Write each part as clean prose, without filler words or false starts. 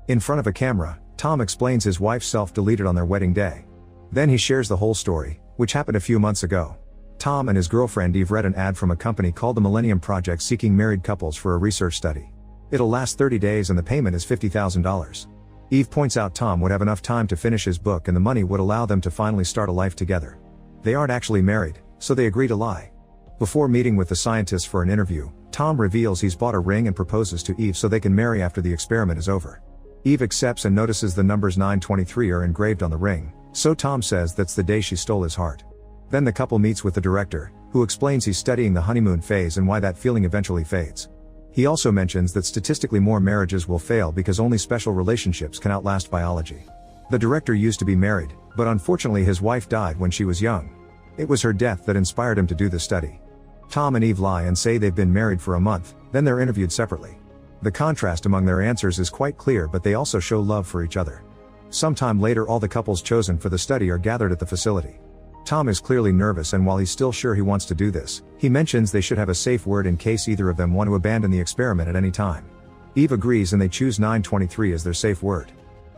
In front of a camera, Tom explains his wife's self-deleted on their wedding day. Then he shares the whole story, which happened a few months ago. Tom and his girlfriend Eve read an ad from a company called the Millennium Project seeking married couples for a research study. It'll last 30 days and the payment is $50,000. Eve points out Tom would have enough time to finish his book and the money would allow them to finally start a life together. They aren't actually married, so they agree to lie. Before meeting with the scientists for an interview, Tom reveals he's bought a ring and proposes to Eve so they can marry after the experiment is over. Eve accepts and notices the numbers 923 are engraved on the ring, so Tom says that's the day she stole his heart. Then the couple meets with the director, who explains he's studying the honeymoon phase and why that feeling eventually fades. He also mentions that statistically more marriages will fail because only special relationships can outlast biology. The director used to be married, but unfortunately his wife died when she was young. It was her death that inspired him to do the study. Tom and Eve lie and say they've been married for a month, then they're interviewed separately. The contrast among their answers is quite clear, but they also show love for each other. Sometime later all the couples chosen for the study are gathered at the facility. Tom is clearly nervous, and while he's still sure he wants to do this, he mentions they should have a safe word in case either of them want to abandon the experiment at any time. Eve agrees and they choose 923 as their safe word.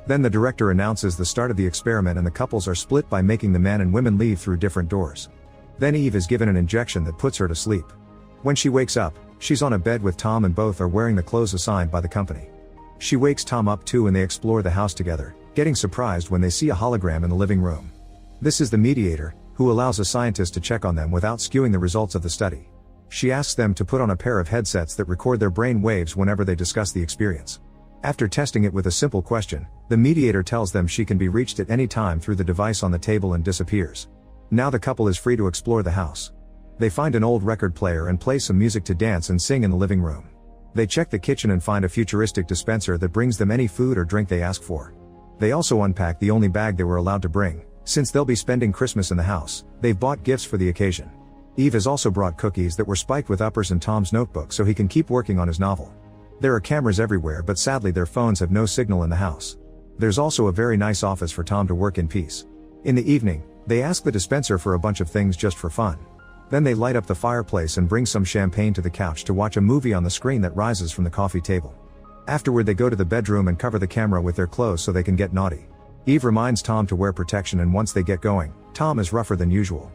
Then the director announces the start of the experiment and the couples are split by making the men and women leave through different doors. Then Eve is given an injection that puts her to sleep. When she wakes up, she's on a bed with Tom and both are wearing the clothes assigned by the company. She wakes Tom up too and they explore the house together, getting surprised when they see a hologram in the living room. This is the mediator, who allows a scientist to check on them without skewing the results of the study. She asks them to put on a pair of headsets that record their brain waves whenever they discuss the experience. After testing it with a simple question, the mediator tells them she can be reached at any time through the device on the table and disappears. Now the couple is free to explore the house. They find an old record player and play some music to dance and sing in the living room. They check the kitchen and find a futuristic dispenser that brings them any food or drink they ask for. They also unpack the only bag they were allowed to bring. Since they'll be spending Christmas in the house, they've bought gifts for the occasion. Eve has also brought cookies that were spiked with uppers in Tom's notebook so he can keep working on his novel. There are cameras everywhere, but sadly their phones have no signal in the house. There's also a very nice office for Tom to work in peace. In the evening, they ask the dispenser for a bunch of things just for fun. Then they light up the fireplace and bring some champagne to the couch to watch a movie on the screen that rises from the coffee table. Afterward they go to the bedroom and cover the camera with their clothes so they can get naughty. Eve reminds Tom to wear protection, and once they get going, Tom is rougher than usual.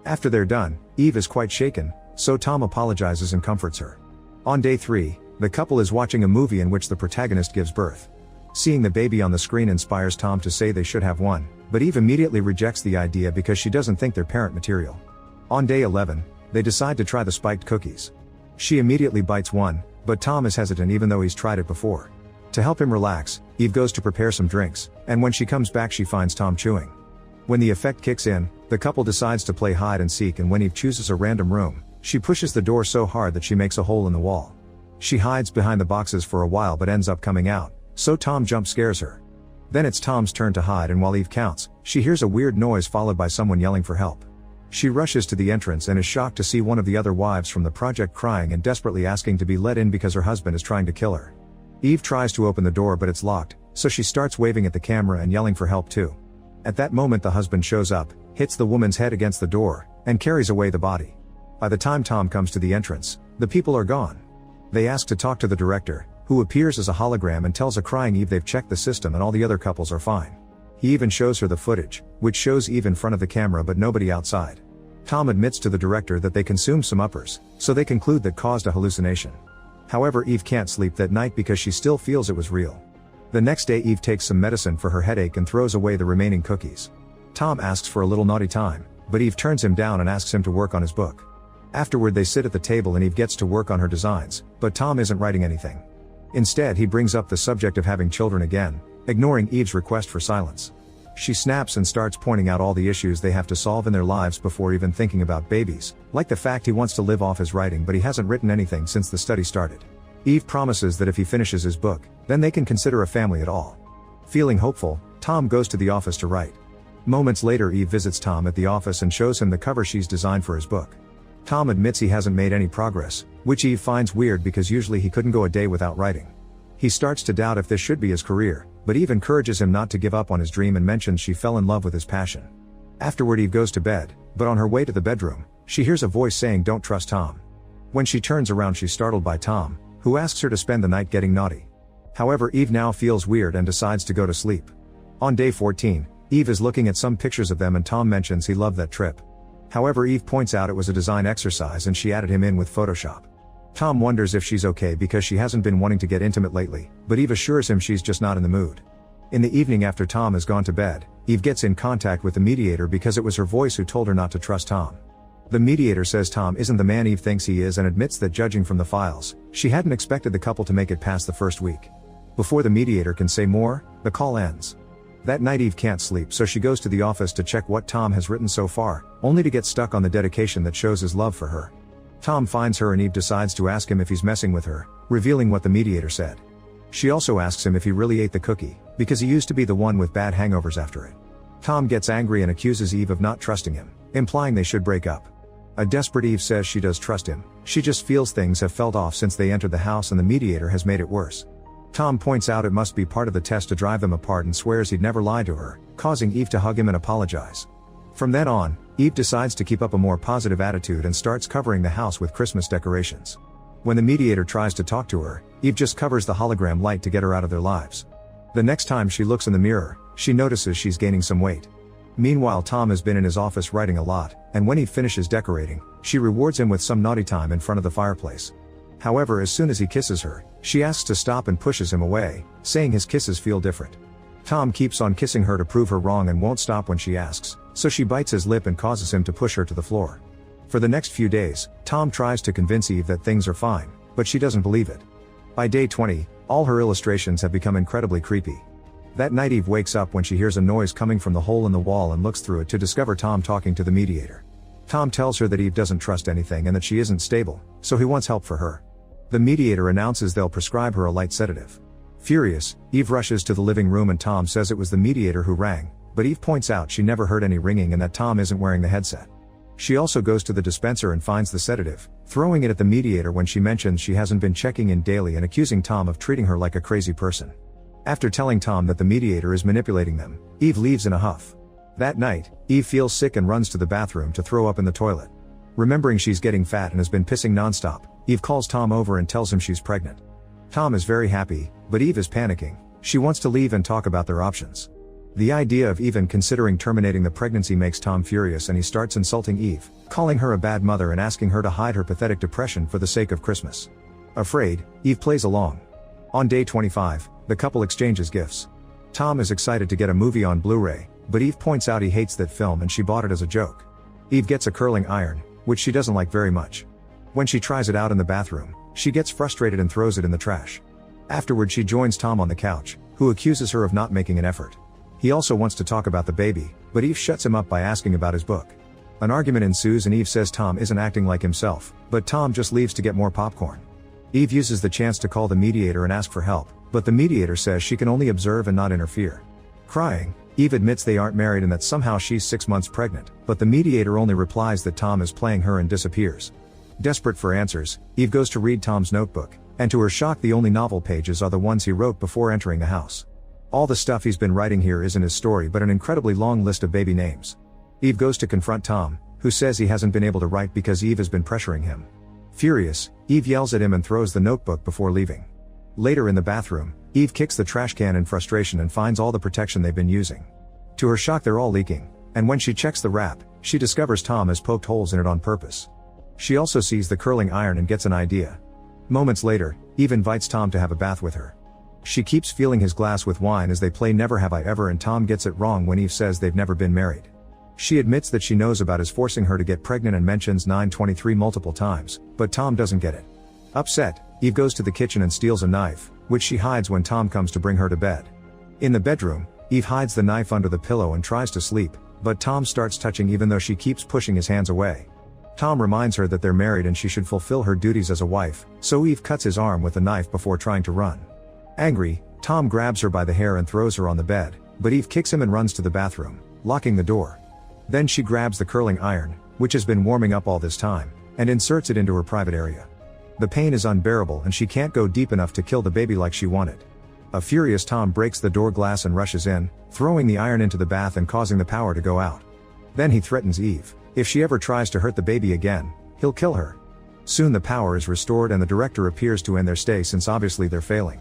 After they're done, Eve is quite shaken, so Tom apologizes and comforts her. On day 3, the couple is watching a movie in which the protagonist gives birth. Seeing the baby on the screen inspires Tom to say they should have one, but Eve immediately rejects the idea because she doesn't think they're parent material. On day 11, they decide to try the spiked cookies. She immediately bites one, but Tom is hesitant even though he's tried it before. To help him relax, Eve goes to prepare some drinks, and when she comes back she finds Tom chewing. When the effect kicks in, the couple decides to play hide and seek, and when Eve chooses a random room, she pushes the door so hard that she makes a hole in the wall. She hides behind the boxes for a while but ends up coming out, so Tom jump scares her. Then it's Tom's turn to hide, and while Eve counts, she hears a weird noise followed by someone yelling for help. She rushes to the entrance and is shocked to see one of the other wives from the project crying and desperately asking to be let in because her husband is trying to kill her. Eve tries to open the door but it's locked, so she starts waving at the camera and yelling for help too. At that moment the husband shows up, hits the woman's head against the door, and carries away the body. By the time Tom comes to the entrance, the people are gone. They ask to talk to the director, who appears as a hologram and tells a crying Eve they've checked the system and all the other couples are fine. He even shows her the footage, which shows Eve in front of the camera but nobody outside. Tom admits to the director that they consumed some uppers, so they conclude that caused a hallucination. However, Eve can't sleep that night because she still feels it was real. The next day Eve takes some medicine for her headache and throws away the remaining cookies. Tom asks for a little naughty time, but Eve turns him down and asks him to work on his book. Afterward they sit at the table and Eve gets to work on her designs, but Tom isn't writing anything. Instead he brings up the subject of having children again, ignoring Eve's request for silence. She snaps and starts pointing out all the issues they have to solve in their lives before even thinking about babies, like the fact he wants to live off his writing but he hasn't written anything since the study started. Eve promises that if he finishes his book, then they can consider a family at all. Feeling hopeful, Tom goes to the office to write. Moments later Eve visits Tom at the office and shows him the cover she's designed for his book. Tom admits he hasn't made any progress, which Eve finds weird because usually he couldn't go a day without writing. He starts to doubt if this should be his career, but Eve encourages him not to give up on his dream and mentions she fell in love with his passion. Afterward Eve goes to bed, but on her way to the bedroom, she hears a voice saying don't trust Tom. When she turns around she's startled by Tom, who asks her to spend the night getting naughty. However, Eve now feels weird and decides to go to sleep. On day 14, Eve is looking at some pictures of them and Tom mentions he loved that trip. However, Eve points out it was a design exercise and she added him in with Photoshop. Tom wonders if she's okay because she hasn't been wanting to get intimate lately, but Eve assures him she's just not in the mood. In the evening after Tom has gone to bed, Eve gets in contact with the mediator because it was her voice who told her not to trust Tom. The mediator says Tom isn't the man Eve thinks he is and admits that judging from the files, she hadn't expected the couple to make it past the first week. Before the mediator can say more, the call ends. That night Eve can't sleep, so she goes to the office to check what Tom has written so far, only to get stuck on the dedication that shows his love for her. Tom finds her and Eve decides to ask him if he's messing with her, revealing what the mediator said. She also asks him if he really ate the cookie, because he used to be the one with bad hangovers after it. Tom gets angry and accuses Eve of not trusting him, implying they should break up. A desperate Eve says she does trust him, she just feels things have felt off since they entered the house and the mediator has made it worse. Tom points out it must be part of the test to drive them apart and swears he'd never lie to her, causing Eve to hug him and apologize. From then on, Eve decides to keep up a more positive attitude and starts covering the house with Christmas decorations. When the mediator tries to talk to her, Eve just covers the hologram light to get her out of their lives. The next time she looks in the mirror, she notices she's gaining some weight. Meanwhile, Tom has been in his office writing a lot, and when he finishes decorating, she rewards him with some naughty time in front of the fireplace. However, as soon as he kisses her, she asks to stop and pushes him away, saying his kisses feel different. Tom keeps on kissing her to prove her wrong and won't stop when she asks, so she bites his lip and causes him to push her to the floor. For the next few days, Tom tries to convince Eve that things are fine, but she doesn't believe it. By day 20, all her illustrations have become incredibly creepy. That night Eve wakes up when she hears a noise coming from the hole in the wall and looks through it to discover Tom talking to the mediator. Tom tells her that Eve doesn't trust anything and that she isn't stable, so he wants help for her. The mediator announces they'll prescribe her a light sedative. Furious, Eve rushes to the living room and Tom says it was the mediator who rang, but Eve points out she never heard any ringing and that Tom isn't wearing the headset. She also goes to the dispenser and finds the sedative, throwing it at the mediator when she mentions she hasn't been checking in daily and accusing Tom of treating her like a crazy person. After telling Tom that the mediator is manipulating them, Eve leaves in a huff. That night, Eve feels sick and runs to the bathroom to throw up in the toilet. Remembering she's getting fat and has been pissing nonstop, Eve calls Tom over and tells him she's pregnant. Tom is very happy, but Eve is panicking. She wants to leave and talk about their options. The idea of even considering terminating the pregnancy makes Tom furious and he starts insulting Eve, calling her a bad mother and asking her to hide her pathetic depression for the sake of Christmas. Afraid, Eve plays along. On day 25, the couple exchanges gifts. Tom is excited to get a movie on Blu-ray, but Eve points out he hates that film and she bought it as a joke. Eve gets a curling iron, which she doesn't like very much. When she tries it out in the bathroom, she gets frustrated and throws it in the trash. Afterward, she joins Tom on the couch, who accuses her of not making an effort. He also wants to talk about the baby, but Eve shuts him up by asking about his book. An argument ensues and Eve says Tom isn't acting like himself, but Tom just leaves to get more popcorn. Eve uses the chance to call the mediator and ask for help, but the mediator says she can only observe and not interfere. Crying, Eve admits they aren't married and that somehow she's 6 months pregnant, but the mediator only replies that Tom is playing her and disappears. Desperate for answers, Eve goes to read Tom's notebook, and to her shock the only novel pages are the ones he wrote before entering the house. All the stuff he's been writing here isn't his story but an incredibly long list of baby names. Eve goes to confront Tom, who says he hasn't been able to write because Eve has been pressuring him. Furious, Eve yells at him and throws the notebook before leaving. Later in the bathroom, Eve kicks the trash can in frustration and finds all the protection they've been using. To her shock, they're all leaking, and when she checks the wrap, she discovers Tom has poked holes in it on purpose. She also sees the curling iron and gets an idea. Moments later, Eve invites Tom to have a bath with her. She keeps filling his glass with wine as they play Never Have I Ever and Tom gets it wrong when Eve says they've never been married. She admits that she knows about his forcing her to get pregnant and mentions 9/23 multiple times, but Tom doesn't get it. Upset, Eve goes to the kitchen and steals a knife, which she hides when Tom comes to bring her to bed. In the bedroom, Eve hides the knife under the pillow and tries to sleep, but Tom starts touching even though she keeps pushing his hands away. Tom reminds her that they're married and she should fulfill her duties as a wife, so Eve cuts his arm with the knife before trying to run. Angry, Tom grabs her by the hair and throws her on the bed, but Eve kicks him and runs to the bathroom, locking the door. Then she grabs the curling iron, which has been warming up all this time, and inserts it into her private area. The pain is unbearable and she can't go deep enough to kill the baby like she wanted. A furious Tom breaks the door glass and rushes in, throwing the iron into the bath and causing the power to go out. Then he threatens Eve, if she ever tries to hurt the baby again, he'll kill her. Soon the power is restored and the director appears to end their stay since obviously they're failing.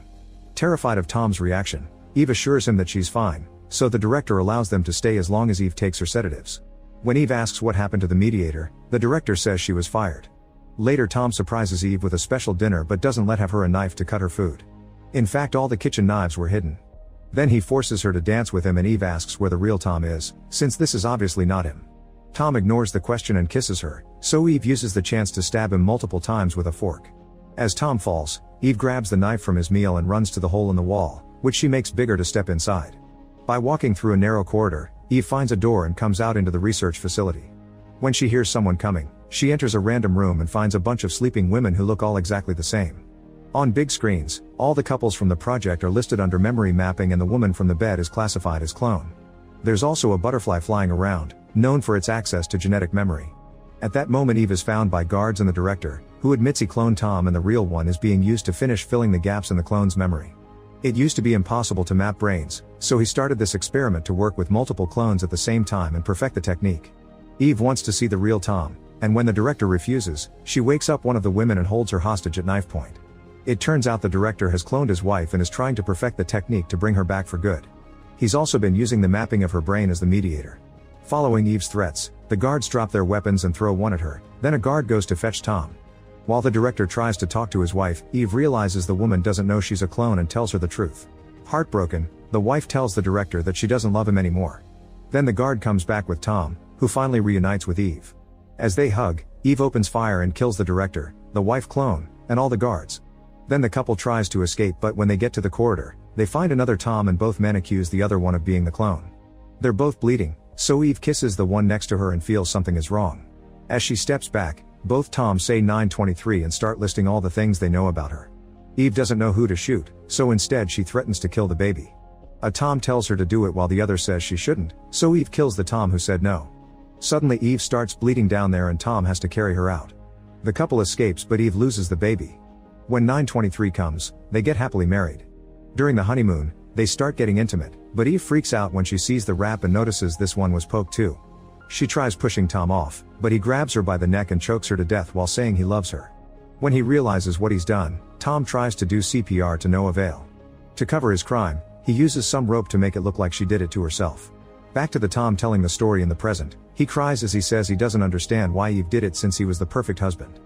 Terrified of Tom's reaction, Eve assures him that she's fine, so the director allows them to stay as long as Eve takes her sedatives. When Eve asks what happened to the mediator, the director says she was fired. Later, Tom surprises Eve with a special dinner but doesn't let her a knife to cut her food. In fact, all the kitchen knives were hidden. Then he forces her to dance with him and Eve asks where the real Tom is, since this is obviously not him. Tom ignores the question and kisses her, so Eve uses the chance to stab him multiple times with a fork. As Tom falls, Eve grabs the knife from his meal and runs to the hole in the wall, which she makes bigger to step inside. By walking through a narrow corridor, Eve finds a door and comes out into the research facility. When she hears someone coming, she enters a random room and finds a bunch of sleeping women who look all exactly the same. On big screens, all the couples from the project are listed under memory mapping and the woman from the bed is classified as clone. There's also a butterfly flying around, known for its access to genetic memory. At that moment, Eve is found by guards and the director, who admits he cloned Tom and the real one is being used to finish filling the gaps in the clone's memory. It used to be impossible to map brains, so he started this experiment to work with multiple clones at the same time and perfect the technique. Eve wants to see the real Tom, and when the director refuses, she wakes up one of the women and holds her hostage at knife point. It turns out the director has cloned his wife and is trying to perfect the technique to bring her back for good. He's also been using the mapping of her brain as the mediator. Following Eve's threats, the guards drop their weapons and throw one at her, then a guard goes to fetch Tom. While the director tries to talk to his wife, Eve realizes the woman doesn't know she's a clone and tells her the truth. Heartbroken, the wife tells the director that she doesn't love him anymore. Then the guard comes back with Tom, who finally reunites with Eve. As they hug, Eve opens fire and kills the director, the wife clone, and all the guards. Then the couple tries to escape, but when they get to the corridor, they find another Tom and both men accuse the other one of being the clone. They're both bleeding, so Eve kisses the one next to her and feels something is wrong. As she steps back, both Toms say 923 and start listing all the things they know about her. Eve doesn't know who to shoot, so instead she threatens to kill the baby. A Tom tells her to do it while the other says she shouldn't, so Eve kills the Tom who said no. Suddenly Eve starts bleeding down there and Tom has to carry her out. The couple escapes but Eve loses the baby. When 923 comes, they get happily married. During the honeymoon, they start getting intimate, but Eve freaks out when she sees the wrap and notices this one was poked too. She tries pushing Tom off, but he grabs her by the neck and chokes her to death while saying he loves her. When he realizes what he's done, Tom tries to do CPR to no avail. To cover his crime, he uses some rope to make it look like she did it to herself. Back to the Tom telling the story in the present, he cries as he says he doesn't understand why Eve did it since he was the perfect husband.